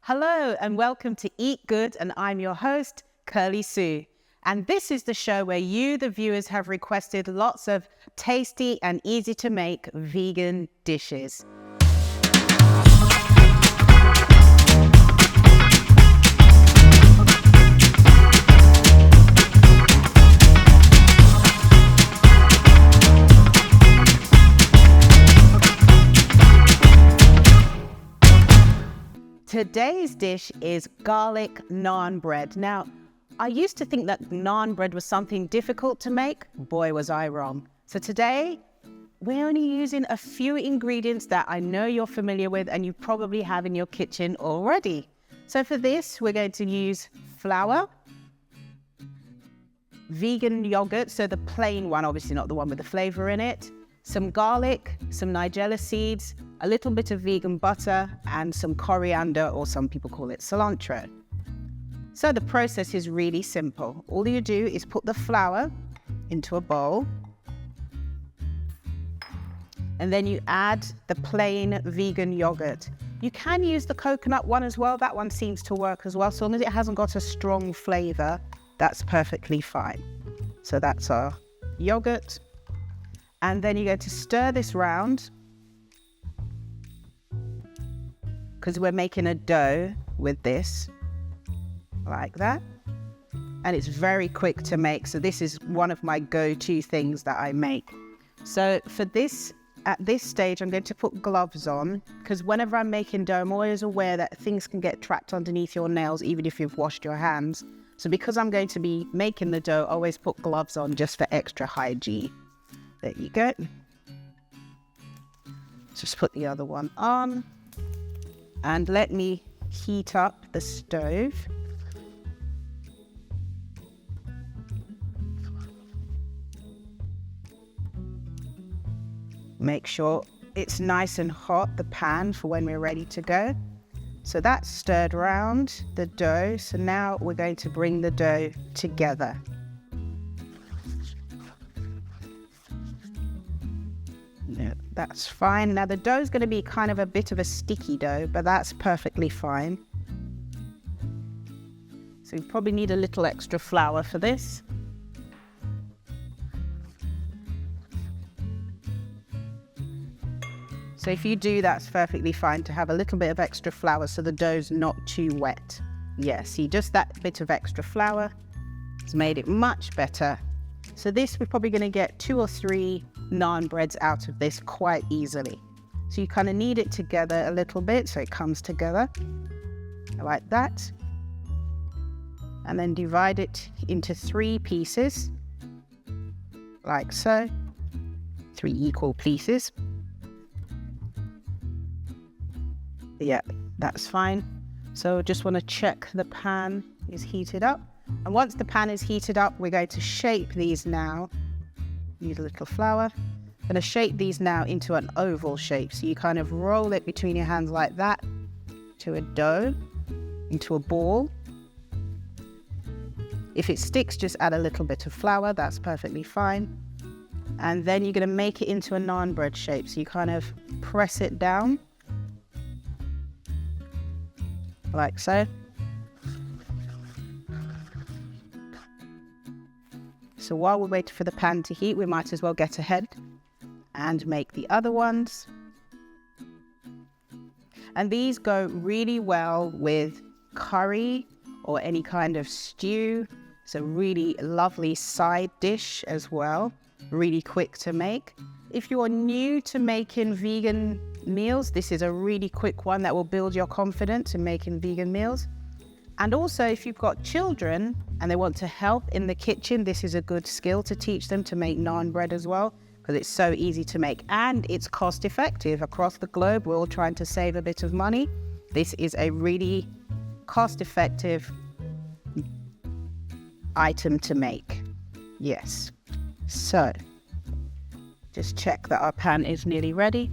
Hello and welcome to Eat Good, and I'm your host, Kirly-Sue. And this is the show where you, the viewers, have requested lots of tasty and easy to make vegan dishes. Today's dish is garlic naan bread. Now, I used to think that naan bread was something difficult to make. Boy, was I wrong. So today, we're only using a few ingredients that I know you're familiar with and you probably have in your kitchen already. So for this, we're going to use flour, vegan yogurt, so the plain one, obviously not the one with the flavor in it, some garlic, some nigella seeds, a little bit of vegan butter, and some coriander, or some people call it cilantro. So the process is really simple. All you do is put the flour into a bowl, and then you add the plain vegan yogurt. You can use the coconut one as well. That one seems to work as well. So long as it hasn't got a strong flavor, that's perfectly fine. So that's our yogurt. And then you're going to stir this round, because we're making a dough with this, like that. And it's very quick to make. So this is one of my go-to things that I make. So for this, at this stage, I'm going to put gloves on, because whenever I'm making dough, I'm always aware that things can get trapped underneath your nails, even if you've washed your hands. So because I'm going to be making the dough, I always put gloves on just for extra hygiene. There you go. Just put the other one on. And let me heat up the stove. Make sure it's nice and hot, the pan, for when we're ready to go. So that's stirred around the dough. So now we're going to bring the dough together. Yeah, that's fine. Now the dough is going to be kind of a bit of a sticky dough, but that's perfectly fine. So you probably need a little extra flour for this. So if you do, that's perfectly fine to have a little bit of extra flour so the dough's not too wet. Yeah, see, just that bit of extra flour has made it much better. So this, we're probably going to get 2 or 3 naan breads out of this quite easily. So you kind of knead it together a little bit so it comes together like that. And then divide it into 3 pieces, like so. 3 equal pieces. Yeah, that's fine. So just want to check the pan is heated up. And once the pan is heated up, we're going to shape these now. Use a little flour. I'm going to shape these now into an oval shape. So you kind of roll it between your hands like that to a dough, into a ball. If it sticks, just add a little bit of flour. That's perfectly fine. And then you're going to make it into a naan bread shape. So you kind of press it down, like so. So while we're waiting for the pan to heat, we might as well get ahead and make the other ones. And these go really well with curry or any kind of stew. It's a really lovely side dish as well. Really quick to make. If you're new to making vegan meals, this is a really quick one that will build your confidence in making vegan meals. And also, if you've got children and they want to help in the kitchen, this is a good skill to teach them to make naan bread as well, because it's so easy to make and it's cost effective. Across the globe, we're all trying to save a bit of money. This is a really cost effective item to make. Yes. So just check that our pan is nearly ready.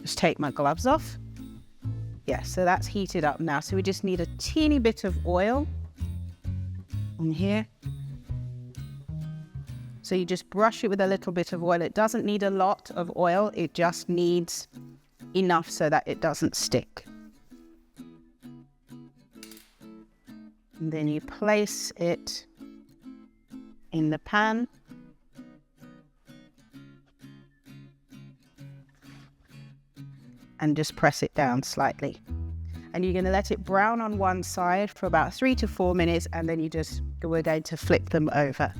Just take my gloves off. Yeah, so that's heated up now. So we just need a teeny bit of oil in here. So you just brush it with a little bit of oil. It doesn't need a lot of oil. It just needs enough so that it doesn't stick. And then you place it in the pan. And just press it down slightly. And you're going to let it brown on one side for about 3 to 4 minutes, and then we're going to flip them over.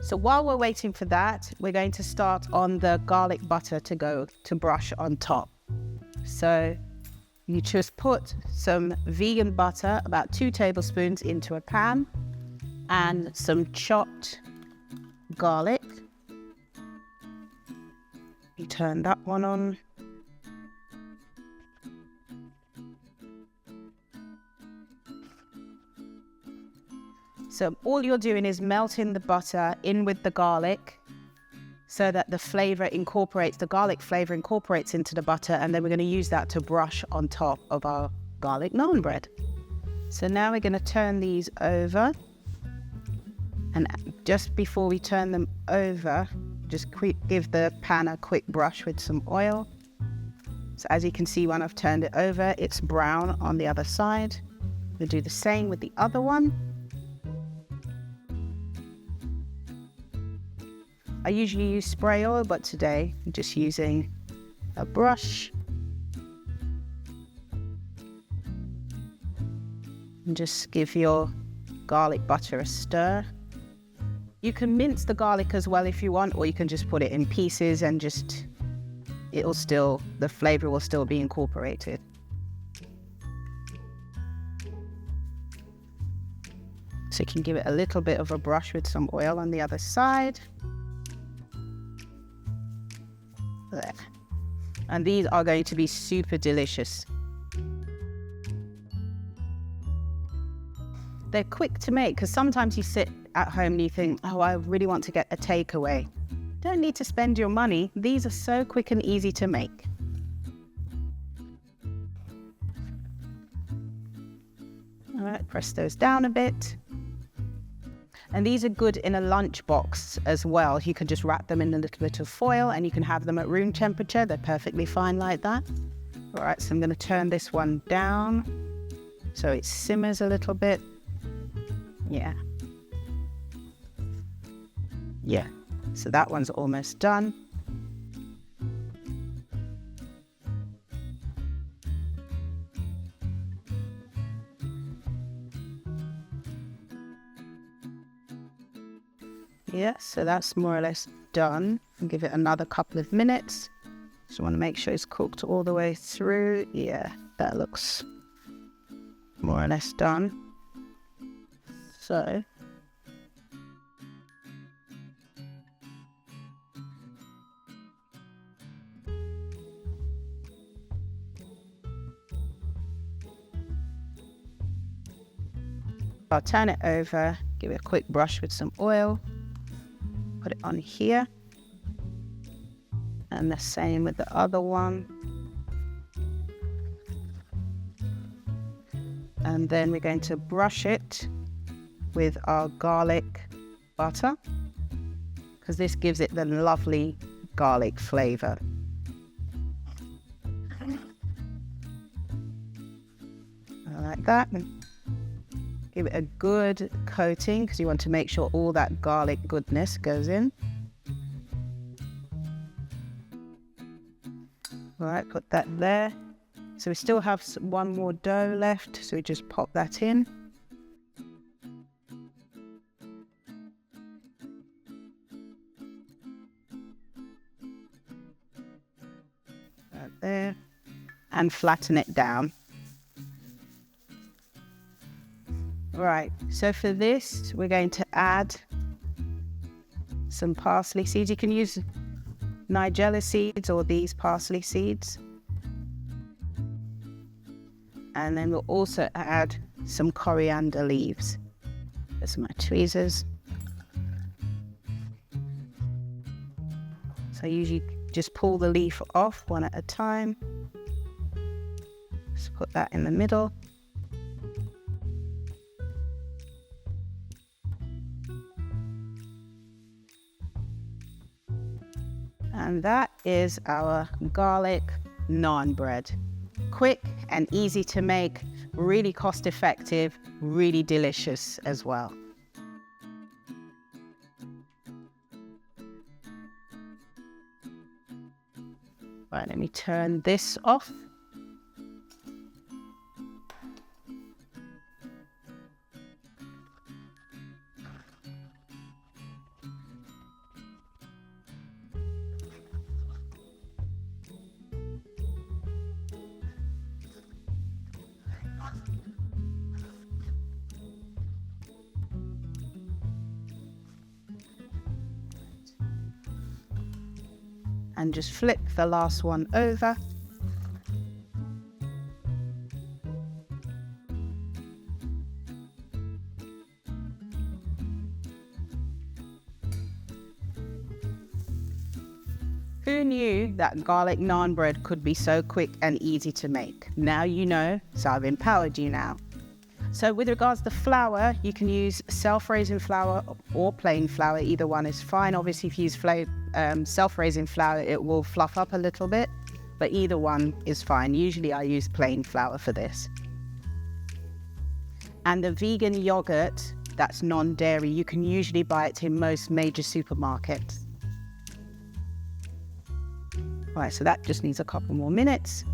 So while we're waiting for that, we're going to start on the garlic butter to brush on top. So you just put some vegan butter, about 2 tablespoons, into a pan, and some chopped garlic. You turn that one on. So all you're doing is melting the butter in with the garlic so that the garlic flavor incorporates into the butter, and then we're going to use that to brush on top of our garlic naan bread. So now we're going to turn these over, and just before we turn them over, just give the pan a quick brush with some oil. So as you can see, when I've turned it over, it's brown on the other side. We'll do the same with the other one. I usually use spray oil, but today I'm just using a brush. And just give your garlic butter a stir. You can mince the garlic as well if you want, or you can just put it in pieces and the flavor will still be incorporated. So you can give it a little bit of a brush with some oil on the other side. There. And these are going to be super delicious. They're quick to make, because sometimes you sit at home and you think, oh, I really want to get a takeaway. Don't need to spend your money. These are so quick and easy to make. All right, press those down a bit. And these are good in a lunch box as well. You can just wrap them in a little bit of foil and you can have them at room temperature. They're perfectly fine like that. All right, so I'm going to turn this one down so it simmers a little bit. Yeah. So that one's almost done. Yeah, so that's more or less done. I'll give it another couple of minutes. Just want to make sure it's cooked all the way through. Yeah, that looks more or less done. So I'll turn it over, give it a quick brush with some oil, put it on here, and the same with the other one. And then we're going to brush it with our garlic butter, because this gives it the lovely garlic flavor. Like that. Give it a good coating, because you want to make sure all that garlic goodness goes in. All right, put that there. So we still have one more dough left, so we just pop that in. Right there. And flatten it down. Right, so for this, we're going to add some parsley seeds. You can use nigella seeds or these parsley seeds. And then we'll also add some coriander leaves. There's my tweezers. So I usually just pull the leaf off one at a time. Just put that in the middle. And that is our garlic naan bread. Quick and easy to make, really cost effective, really delicious as well. Right, let me turn this off. And just flip the last one over. Who knew that garlic naan bread could be so quick and easy to make? Now you know, so I've empowered you now. So with regards to flour, you can use self-raising flour or plain flour. Either one is fine. Obviously, if you use self-raising flour, it will fluff up a little bit, but either one is fine. Usually I use plain flour for this. And the vegan yogurt, that's non-dairy, you can usually buy it in most major supermarkets. Right, so that just needs a couple more minutes.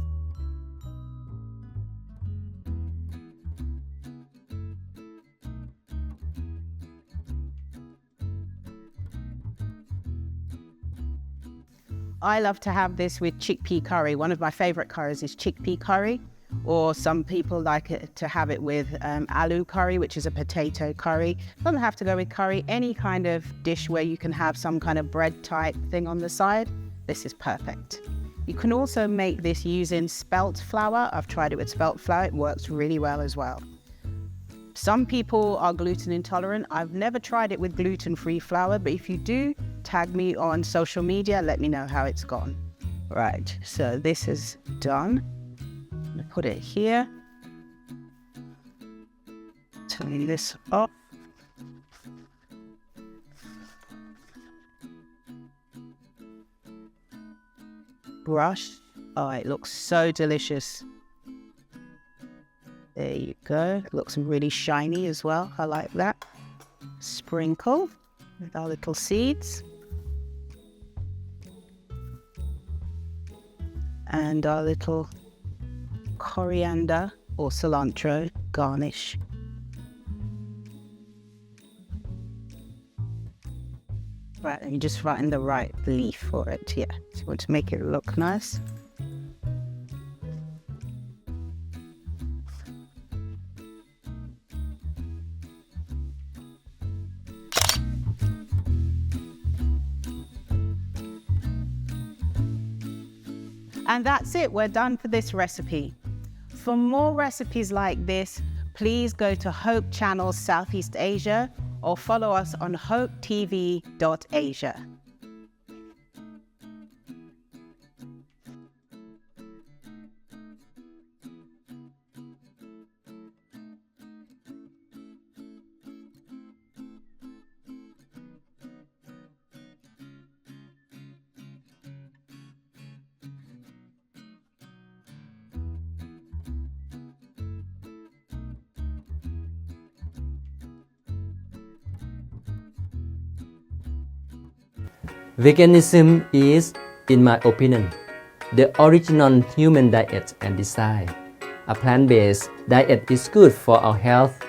I love to have this with chickpea curry. One of my favorite curries is chickpea curry, or some people like it to have it with aloo curry, which is a potato curry. Doesn't have to go with curry, any kind of dish where you can have some kind of bread type thing on the side. This is perfect. You can also make this using spelt flour. I've tried it with spelt flour, it works really well as well. Some people are gluten intolerant. I've never tried it with gluten-free flour, but if you do, tag me on social media, let me know how it's gone. Right, so this is done. I'm gonna put it here. Turn this off. Brush. Oh, it looks so delicious. There you go. It looks really shiny as well. I like that. Sprinkle with our little seeds. And our little coriander or cilantro garnish. Right, and you just find the right leaf for it, yeah. So you want to make it look nice. And that's it, we're done for this recipe. For more recipes like this, please go to Hope Channel Southeast Asia or follow us on hopetv.asia. Veganism is, in my opinion, the original human diet and design. A plant-based diet is good for our health.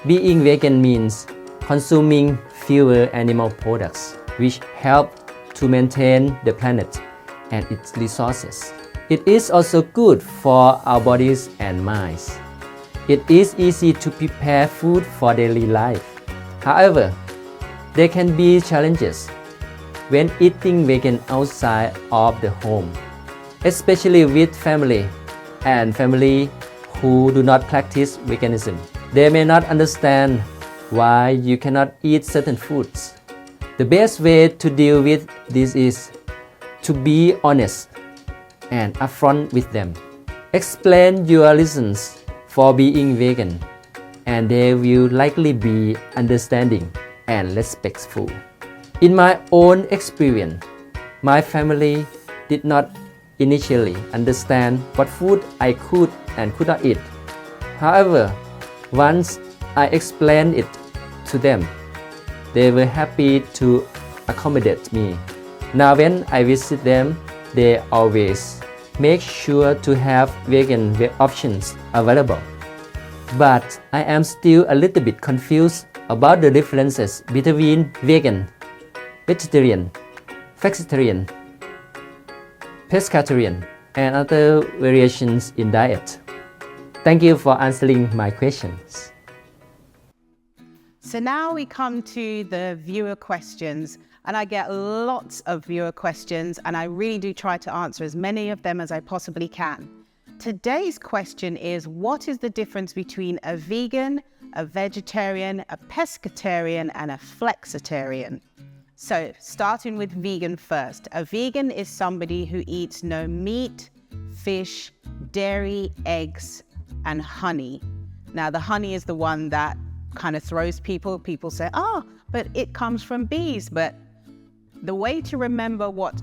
Being vegan means consuming fewer animal products, which help to maintain the planet and its resources. It is also good for our bodies and minds. It is easy to prepare food for daily life. However, there can be challenges when eating vegan outside of the home, especially with family who do not practice veganism. They may not understand why you cannot eat certain foods. The best way to deal with this is to be honest and upfront with them. Explain your reasons for being vegan, and they will likely be understanding and respectful. In my own experience, my family did not initially understand what food I could and could not eat. However, once I explained it to them, they were happy to accommodate me. Now when I visit them, they always make sure to have vegan options available. But I am still a little bit confused about the differences between vegan, vegetarian, flexitarian, pescatarian, and other variations in diet. Thank you for answering my questions. So now we come to the viewer questions, and I get lots of viewer questions, and I really do try to answer as many of them as I possibly can. Today's question is, what is the difference between a vegan, a vegetarian, a pescatarian, and a flexitarian? So starting with vegan first. A vegan is somebody who eats no meat, fish, dairy, eggs, and honey. Now the honey is the one that kind of throws people. People say, oh, but it comes from bees. But the way to remember what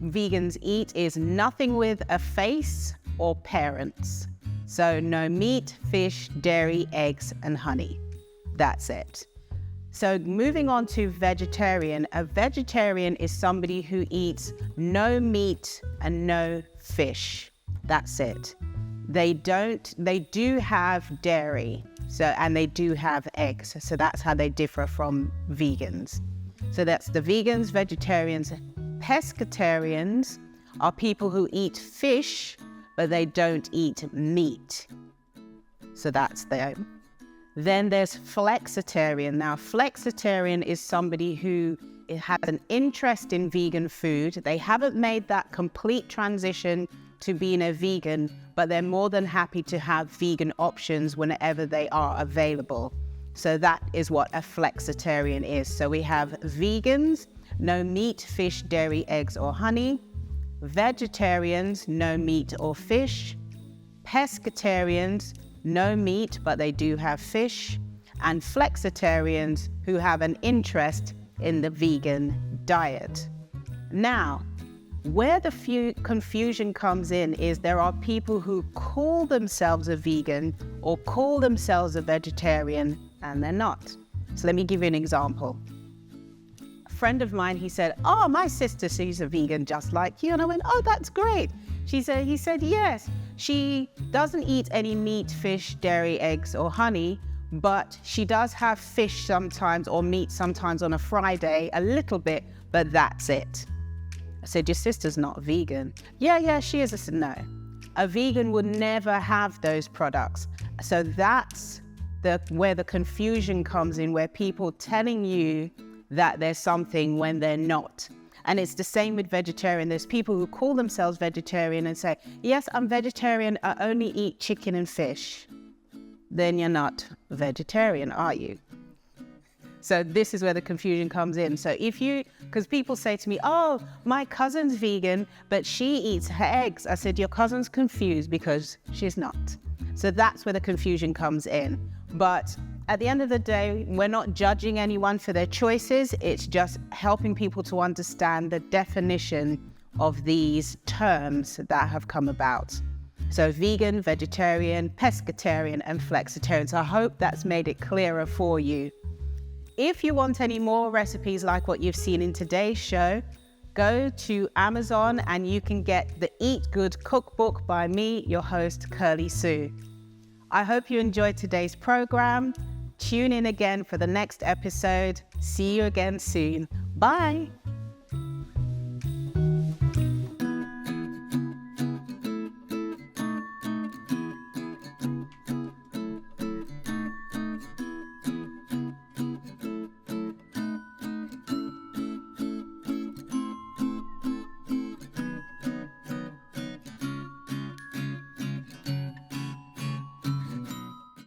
vegans eat is nothing with a face or parents. So no meat, fish, dairy, eggs, and honey. That's it. So moving on to vegetarian. A vegetarian is somebody who eats no meat and no fish. That's it. They do have dairy, and they do have eggs. So that's how they differ from vegans. So that's the vegans, vegetarians. Pescatarians are people who eat fish, but they don't eat meat. So that's them. Then there's flexitarian. Now, flexitarian is somebody who has an interest in vegan food. They haven't made that complete transition to being a vegan, but they're more than happy to have vegan options whenever they are available. So that is what a flexitarian is. So we have vegans, no meat, fish, dairy, eggs, or honey. Vegetarians, no meat or fish. Pescatarians, no meat, but they do have fish. And flexitarians who have an interest in the vegan diet. Now, where the confusion comes in is there are people who call themselves a vegan or call themselves a vegetarian, and they're not. So let me give you an example. A friend of mine, he said, oh, my sister, she's a vegan just like you. And I went, oh, that's great. He said, yes, she doesn't eat any meat, fish, dairy, eggs, or honey, but she does have fish sometimes or meat sometimes on a Friday, a little bit, but that's it. I said, your sister's not vegan. Yeah, she is. I said, no. A vegan would never have those products. So that's where the confusion comes in, where people telling you that there's something when they're not. And it's the same with vegetarian. There's people who call themselves vegetarian and say, yes, I'm vegetarian, I only eat chicken and fish. Then you're not vegetarian, are you? So this is where the confusion comes in. So because people say to me, oh, my cousin's vegan, but she eats her eggs. I said, your cousin's confused because she's not. So that's where the confusion comes in. But at the end of the day, we're not judging anyone for their choices. It's just helping people to understand the definition of these terms that have come about. So vegan, vegetarian, pescatarian, and flexitarian. So I hope that's made it clearer for you. If you want any more recipes like what you've seen in today's show, go to Amazon and you can get the Eat Good Cookbook by me, your host, Kirly-Sue. I hope you enjoyed today's program. Tune in again for the next episode. See you again soon. Bye.